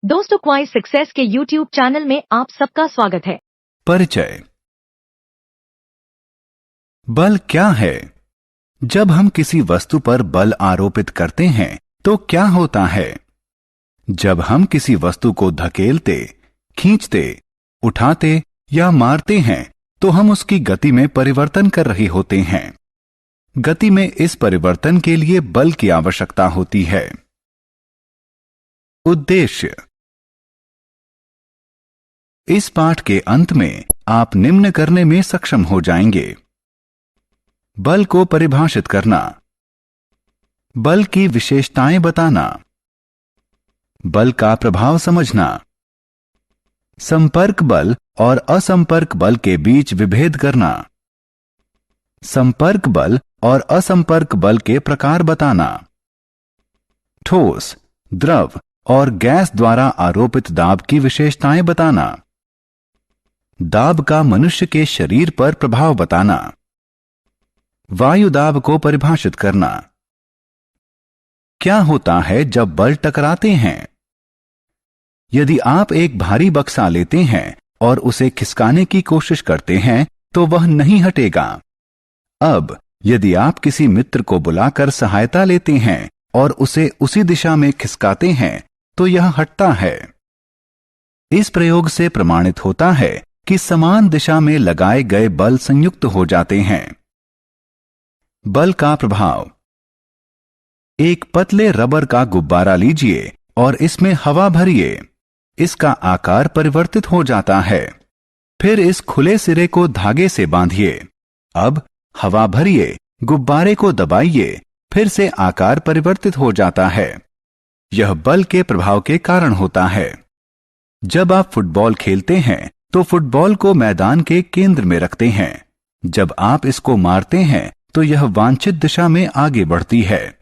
दोस्तों, क्वाइस सक्सेस के YouTube channel में आप सबका स्वागत है। परिचय। बल क्या है? जब हम किसी वस्तु पर बल आरोपित करते हैं तो क्या होता है? जब हम किसी वस्तु को धकेलते, खींचते, उठाते या मारते हैं तो हम उसकी गति में परिवर्तन कर रहे होते हैं। गति में इस परिवर्तन के लिए बल की आवश्यकता होती है। उद्देश्य। इस पाठ के अंत में आप निम्न करने में सक्षम हो जाएंगे: बल को परिभाषित करना, बल की विशेषताएं बताना, बल का प्रभाव समझना, संपर्क बल और असंपर्क बल के बीच विभेद करना, संपर्क बल और असंपर्क बल के प्रकार बताना, ठोस, द्रव और गैस द्वारा आरोपित दाब की विशेषताएं बताना, दाब का मनुष्य के शरीर पर प्रभाव बताना, वायु दाब को परिभाषित करना। क्या होता है जब बल टकराते हैं? यदि आप एक भारी बक्सा लेते हैं और उसे खिसकाने की कोशिश करते हैं तो वह नहीं हटेगा। अब यदि आप किसी मित्र को बुलाकर सहायता लेते हैं और उसे उसी दिशा में खिसकाते हैं तो यह हटता है। इस प्रयोग से प्रमाणित होता है कि समान दिशा में लगाए गए बल संयुक्त हो जाते हैं। बल का प्रभाव। एक पतले रबर का गुब्बारा लीजिए और इसमें हवा भरिए। इसका आकार परिवर्तित हो जाता है। फिर इस खुले सिरे को धागे से बांधिए। अब हवा भरिए, गुब्बारे को दबाइए, फिर से आकार परिवर्तित हो जाता है। यह बल के प्रभाव के कारण होता है। जब आप फुटबॉल खेलते हैं तो फुटबॉल को मैदान के केंद्र में रखते हैं। जब आप इसको मारते हैं तो यह वांछित दिशा में आगे बढ़ती है।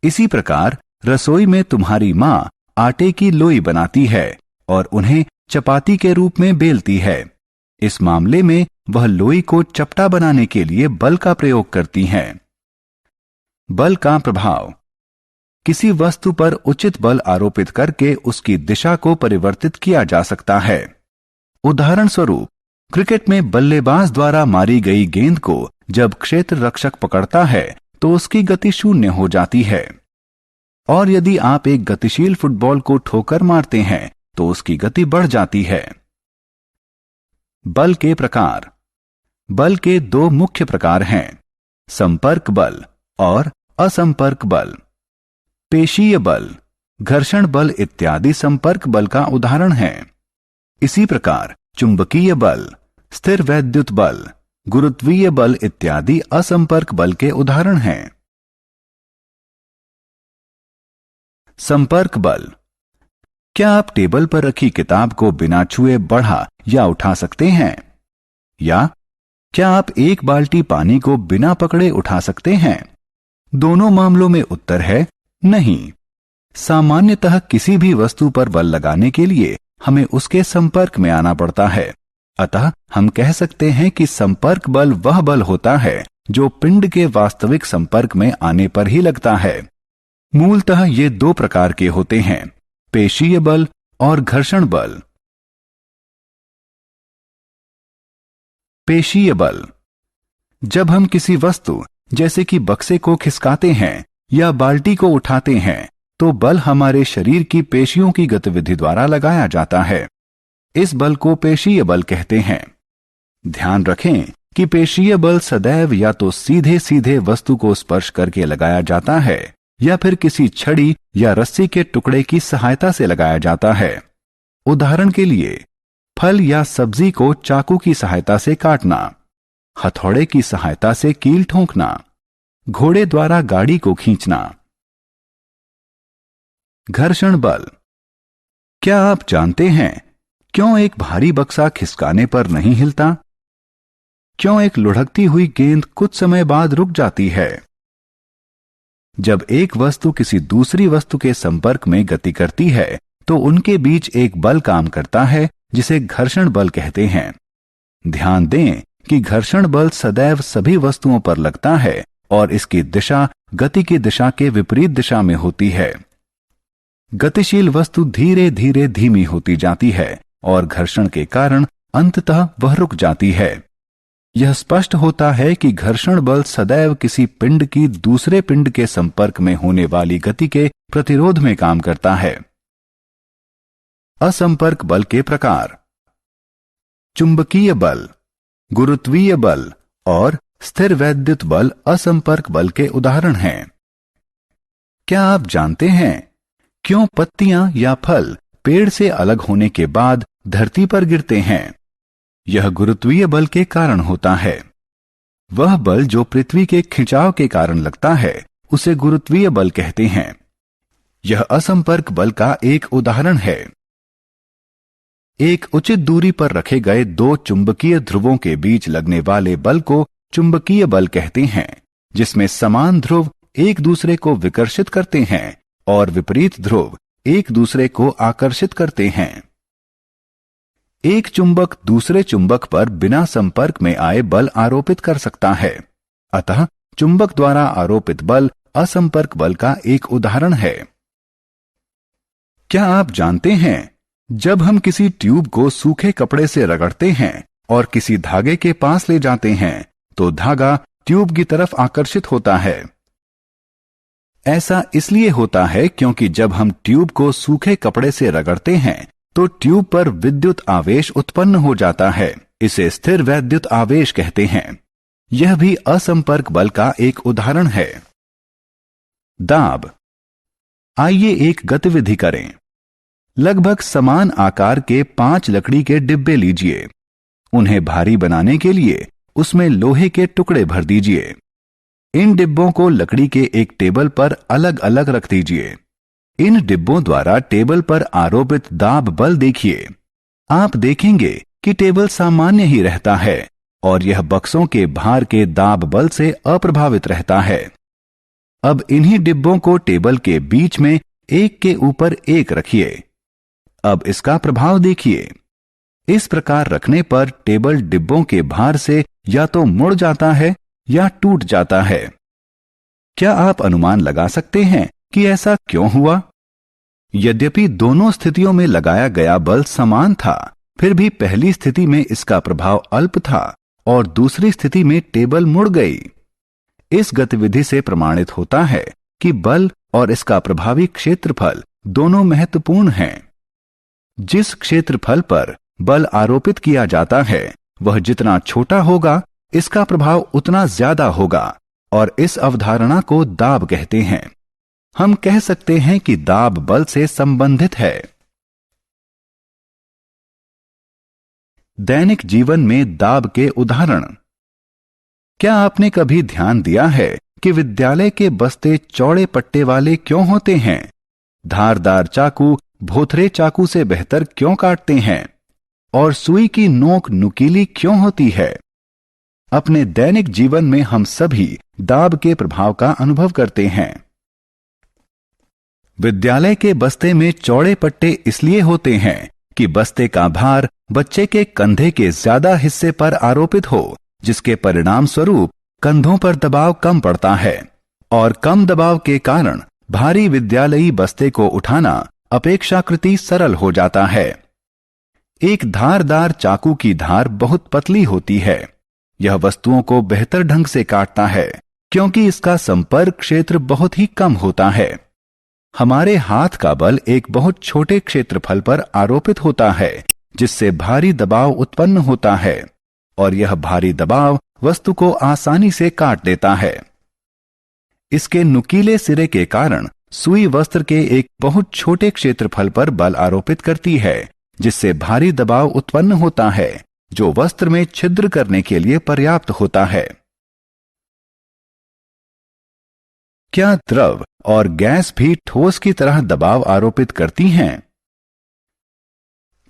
इसी प्रकार रसोई में तुम्हारी मां आटे की लोई बनाती है और उन्हें चपाती के रूप में बेलती है। इस मामले में वह लोई को चपटा बनाने के लिए बल का प्रयोग करती हैं। बल का प्रभाव। किसी वस्तु पर उचित बल आरोपित करके उसकी दिशा को परिवर्तित किया जा सकता है। उदाहरण स्वरूप, क्रिकेट में बल्लेबाज द्वारा मारी गई गेंद को जब क्षेत्र रक्षक पकड़ता है तो उसकी गति शून्य हो जाती है। और यदि आप एक गतिशील फुटबॉल को ठोकर मारते हैं तो उसकी गति बढ़ जाती है। बल के प्रकार। बल के दो मुख्य प्रकार हैं: संपर्क बल और असंपर्क बल। पेशीय बल, घर्षण बल इत्यादि संपर्क बल का उदाहरण है। इसी प्रकार चुंबकीय बल, स्थिर वैद्युत बल, गुरुत्वीय बल इत्यादि असंपर्क बल के उदाहरण हैं। संपर्क बल। क्या आप टेबल पर रखी किताब को बिना छुए बढ़ा या उठा सकते हैं? या क्या आप एक बाल्टी पानी को बिना पकड़े उठा सकते हैं? दोनों मामलों में उत्तर है नहीं। सामान्यतः किसी भी वस्तु पर बल लगाने के लिए हमें उसके संपर्क में आना पड़ता है। अतः हम कह सकते हैं कि संपर्क बल वह बल होता है जो पिंड के वास्तविक संपर्क में आने पर ही लगता है। मूलतः ये दो प्रकार के होते हैं: पेशीय बल और घर्षण बल। पेशीय बल। जब हम किसी वस्तु जैसे कि बक्से को खिसकाते हैं या बाल्टी को उठाते हैं तो बल हमारे शरीर की पेशियों की गतिविधि द्वारा लगाया जाता है। इस बल को पेशीय बल कहते हैं। ध्यान रखें कि पेशीय बल सदैव या तो सीधे सीधे वस्तु को स्पर्श करके लगाया जाता है या फिर किसी छड़ी या रस्सी के टुकड़े की सहायता से लगाया जाता है। उदाहरण के लिए, फल या सब्जी को चाकू की सहायता से काटना, हथौड़े की सहायता से कील ठोंकना, घोड़े द्वारा गाड़ी को खींचना। घर्षण बल। क्या आप जानते हैं क्यों एक भारी बक्सा खिसकाने पर नहीं हिलता? क्यों एक लुढ़कती हुई गेंद कुछ समय बाद रुक जाती है? जब एक वस्तु किसी दूसरी वस्तु के संपर्क में गति करती है तो उनके बीच एक बल काम करता है जिसे घर्षण बल कहते हैं। ध्यान दें कि घर्षण बल सदैव सभी वस्तुओं पर लगता है और इसकी दिशा गति की दिशा के विपरीत दिशा में होती है। गतिशील वस्तु धीरे धीरे धीमी होती जाती है और घर्षण के कारण अंततः वह रुक जाती है। यह स्पष्ट होता है कि घर्षण बल सदैव किसी पिंड की दूसरे पिंड के संपर्क में होने वाली गति के प्रतिरोध में काम करता है। असंपर्क बल के प्रकार। चुंबकीय बल, गुरुत्वीय बल और स्थिर वैद्युत बल असंपर्क बल के उदाहरण हैं। क्या आप जानते हैं क्यों पत्तियां या फल पेड़ से अलग होने के बाद धरती पर गिरते हैं? यह गुरुत्वीय बल के कारण होता है। वह बल जो पृथ्वी के खिंचाव के कारण लगता है उसे गुरुत्वीय बल कहते हैं। यह असंपर्क बल का एक उदाहरण है। एक उचित दूरी पर रखे गए दो चुंबकीय ध्रुवों के बीच लगने वाले बल को चुंबकीय बल कहते हैं, जिसमें समान ध्रुव एक दूसरे को विकर्षित करते हैं और विपरीत ध्रुव एक दूसरे को आकर्षित करते हैं। एक चुंबक दूसरे चुंबक पर बिना संपर्क में आए बल आरोपित कर सकता है। अतः चुंबक द्वारा आरोपित बल असंपर्क बल का एक उदाहरण है। क्या आप जानते हैं जब हम किसी ट्यूब को सूखे कपड़े से रगड़ते हैं और किसी धागे के पास ले जाते हैं तो धागा ट्यूब की तरफ आकर्षित होता है? ऐसा इसलिए होता है क्योंकि जब हम ट्यूब को सूखे कपड़े से रगड़ते हैं तो ट्यूब पर विद्युत आवेश उत्पन्न हो जाता है। इसे स्थिर वैद्युत आवेश कहते हैं। यह भी असंपर्क बल का एक उदाहरण है। दाब। आइए एक गतिविधि करें। लगभग समान आकार के 5 लकड़ी के डिब्बे लीजिए। उन्हें भारी बनाने के लिए उसमें लोहे के टुकड़े भर दीजिए। इन डिब्बों को लकड़ी के एक टेबल पर अलग अलग रख दीजिए। इन डिब्बों द्वारा टेबल पर आरोपित दाब बल देखिए। आप देखेंगे कि टेबल सामान्य ही रहता है और यह बक्सों के भार के दाब बल से अप्रभावित रहता है। अब इन्हीं डिब्बों को टेबल के बीच में एक के ऊपर एक रखिए। अब इसका प्रभाव देखिए। इस प्रकार रखने पर टेबल डिब्बों के भार से या तो मुड़ जाता है या टूट जाता है। क्या आप अनुमान लगा सकते हैं कि ऐसा क्यों हुआ? यद्यपि दोनों स्थितियों में लगाया गया बल समान था, फिर भी पहली स्थिति में इसका प्रभाव अल्प था और दूसरी स्थिति में टेबल मुड़ गई। इस गतिविधि से प्रमाणित होता है कि बल और इसका प्रभावी क्षेत्रफल दोनों महत्वपूर्ण हैं। जिस क्षेत्रफल पर बल आरोपित किया जाता है वह जितना छोटा होगा इसका प्रभाव उतना ज्यादा होगा और इस अवधारणा को दाब कहते हैं। हम कह सकते हैं कि दाब बल से संबंधित है। दैनिक जीवन में दाब के उदाहरण। क्या आपने कभी ध्यान दिया है कि विद्यालय के बस्ते चौड़े पट्टे वाले क्यों होते हैं? धारदार चाकू भोथरे चाकू से बेहतर क्यों काटते हैं? और सुई की नोक नुकीली क्यों होती है? अपने दैनिक जीवन में हम सभी दाब के प्रभाव का अनुभव करते हैं। विद्यालय के बस्ते में चौड़े पट्टे इसलिए होते हैं कि बस्ते का भार बच्चे के कंधे के ज्यादा हिस्से पर आरोपित हो, जिसके परिणाम स्वरूप कंधों पर दबाव कम पड़ता है और कम दबाव के कारण भारी विद्यालयी बस्ते को उठाना अपेक्षाकृत सरल हो जाता है। एक धारदार चाकू की धार बहुत पतली होती है। यह वस्तुओं को बेहतर ढंग से काटता है क्योंकि इसका संपर्क क्षेत्र बहुत ही कम होता है। हमारे हाथ का बल एक बहुत छोटे क्षेत्रफल पर आरोपित होता है, जिससे भारी दबाव उत्पन्न होता है और यह भारी दबाव वस्तु को आसानी से काट देता है। इसके नुकीले सिरे के कारण सुई वस्त्र के एक बहुत छोटे क्षेत्रफल पर बल आरोपित करती है, जिससे भारी दबाव उत्पन्न होता है जो वस्त्र में छिद्र करने के लिए पर्याप्त होता है। क्या द्रव और गैस भी ठोस की तरह दबाव आरोपित करती हैं?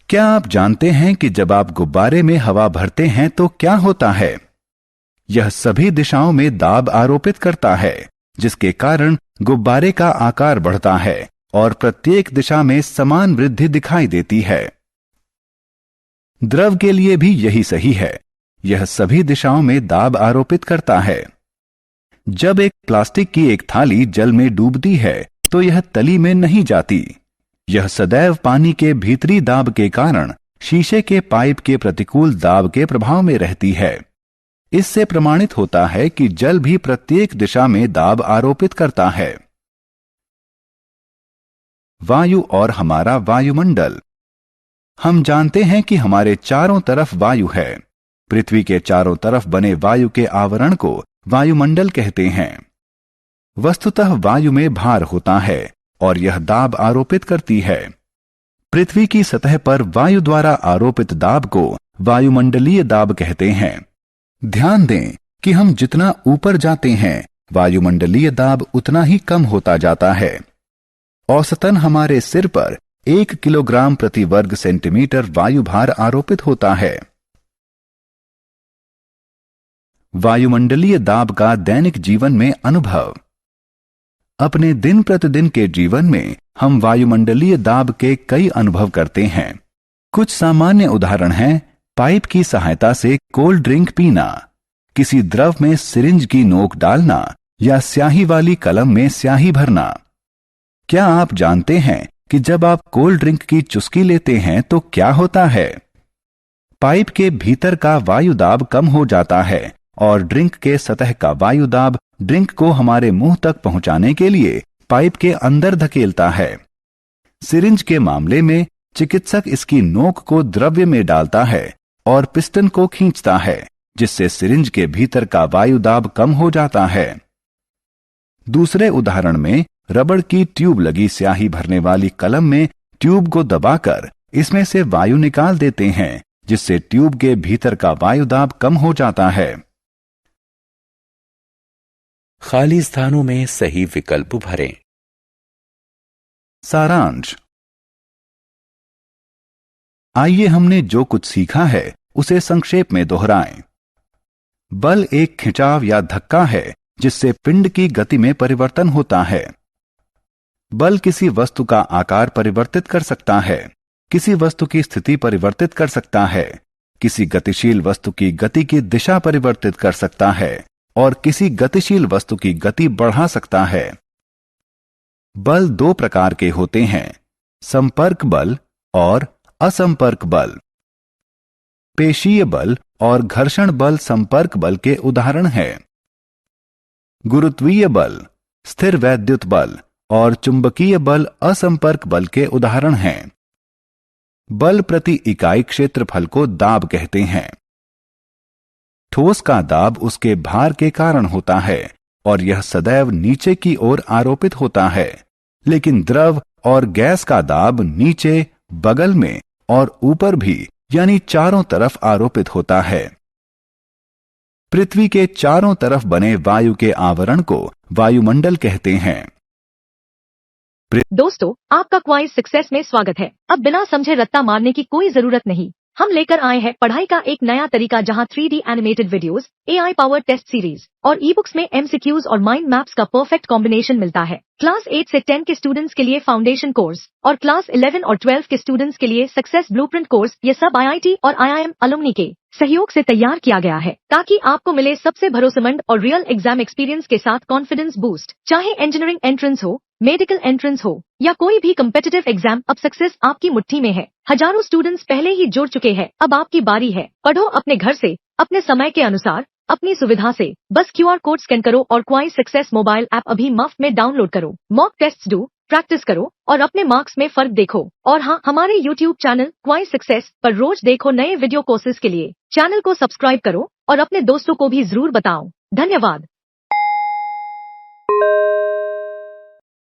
क्या आप जानते हैं कि जब आप गुब्बारे में हवा भरते हैं तो क्या होता है? यह सभी दिशाओं में दाब आरोपित करता है, जिसके कारण गुब्बारे का आकार बढ़ता है और प्रत्येक दिशा में समान वृद्धि दिखाई देती है। द्रव के लिए भी यही सही है। यह सभी दिशाओं में दाब आरोपित करता है। जब एक प्लास्टिक की एक थाली जल में डूबती है तो यह तली में नहीं जाती, यह सदैव पानी के भीतरी दाब के कारण शीशे के पाइप के प्रतिकूल दाब के प्रभाव में रहती है। इससे प्रमाणित होता है कि जल भी प्रत्येक दिशा में दाब आरोपित करता है। वायु और हमारा वायुमंडल। हम जानते हैं कि हमारे चारों तरफ वायु है। पृथ्वी के चारों तरफ बने वायु के आवरण को वायुमंडल कहते हैं। वस्तुतः वायु में भार होता है और यह दाब आरोपित करती है। पृथ्वी की सतह पर वायु द्वारा आरोपित दाब को वायुमंडलीय दाब कहते हैं। ध्यान दें कि हम जितना ऊपर जाते हैं वायुमंडलीय दाब उतना ही कम होता जाता है। औसतन हमारे सिर पर 1 किलोग्राम प्रति वर्ग सेंटीमीटर वायु भार आरोपित होता है। वायुमंडलीय दाब का दैनिक जीवन में अनुभव। अपने दिन प्रतिदिन के जीवन में हम वायुमंडलीय दाब के कई अनुभव करते हैं। कुछ सामान्य उदाहरण हैं पाइप की सहायता से कोल्ड ड्रिंक पीना, किसी द्रव में सिरिंज की नोक डालना या स्याही वाली कलम में स्याही भरना। क्या आप जानते हैं कि जब आप कोल्ड ड्रिंक की चुस्की लेते हैं तो क्या होता है? पाइप के भीतर का वायु दाब कम हो जाता है और ड्रिंक के सतह का वायु दाब ड्रिंक को हमारे मुंह तक पहुंचाने के लिए पाइप के अंदर धकेलता है। सिरिंज के मामले में चिकित्सक इसकी नोक को द्रव्य में डालता है और पिस्टन को खींचता है, जिससे सिरिंज के भीतर का वायु दाब कम हो जाता है। दूसरे उदाहरण में रबड़ की ट्यूब लगी स्याही भरने वाली कलम में ट्यूब को दबाकर इसमें से वायु निकाल देते हैं, जिससे ट्यूब के भीतर का वायु दाब कम हो जाता है। खाली स्थानों में सही विकल्प भरें। सारांश। आइए हमने जो कुछ सीखा है उसे संक्षेप में दोहराएं। बल एक खिंचाव या धक्का है जिससे पिंड की गति में परिवर्तन होता है। बल किसी वस्तु का आकार परिवर्तित कर सकता है, किसी वस्तु की स्थिति परिवर्तित कर सकता है, किसी गतिशील वस्तु की गति की दिशा परिवर्तित कर सकता है और किसी गतिशील वस्तु की गति बढ़ा सकता है। बल 2 प्रकार के होते हैं, संपर्क बल और असंपर्क बल। पेशीय बल और घर्षण बल संपर्क बल के उदाहरण हैं। गुरुत्वीय बल, स्थिर वैद्युत बल और चुंबकीय बल असंपर्क बल के उदाहरण हैं। बल प्रति इकाई क्षेत्रफल को दाब कहते हैं। ठोस का दाब उसके भार के कारण होता है और यह सदैव नीचे की ओर आरोपित होता है, लेकिन द्रव और गैस का दाब नीचे, बगल में और ऊपर भी यानी चारों तरफ आरोपित होता है। पृथ्वी के चारों तरफ बने वायु के आवरण को वायुमंडल कहते हैं। दोस्तों, आपका क्वाइज सक्सेस में स्वागत है। अब बिना समझे रट्टा मारने की कोई जरूरत नहीं। हम लेकर आए हैं पढ़ाई का एक नया तरीका जहां 3D animated videos, AI power test series और ई-बुक्स में MCQs और माइंड मैप्स का परफेक्ट कॉम्बिनेशन मिलता है। क्लास 8 से 10 के स्टूडेंट्स के लिए फाउंडेशन कोर्स और क्लास 11 और 12 के स्टूडेंट्स के लिए सक्सेस ब्लूप्रिंट कोर्स, ये सब IIT और IIM अलुमनी के सहयोग से तैयार किया गया है ताकि आपको मिले सबसे भरोसेमंद और रियल एग्जाम एक्सपीरियंस के साथ कॉन्फिडेंस बूस्ट। चाहे इंजीनियरिंग एंट्रेंस हो, मेडिकल एंट्रेंस हो या कोई भी कम्पिटिटिव एग्जाम, अब सक्सेस आपकी मुट्ठी में है। हजारों स्टूडेंट्स पहले ही जुड़ चुके हैं, अब आपकी बारी है। पढ़ो अपने घर से, अपने समय के अनुसार, अपनी सुविधा से। बस QR कोड स्कैन करो और क्वाइज सक्सेस मोबाइल ऐप अभी मुफ्त में डाउनलोड करो। मॉक टेस्ट्स दो, प्रैक्टिस करो और अपने मार्क्स में फर्क देखो। और हाँ, हमारे YouTube चैनल क्वाइज सक्सेस पर रोज देखो नए वीडियो कोर्सेज के लिए। चैनल को सब्सक्राइब करो और अपने दोस्तों को भी जरूर बताओ। धन्यवाद।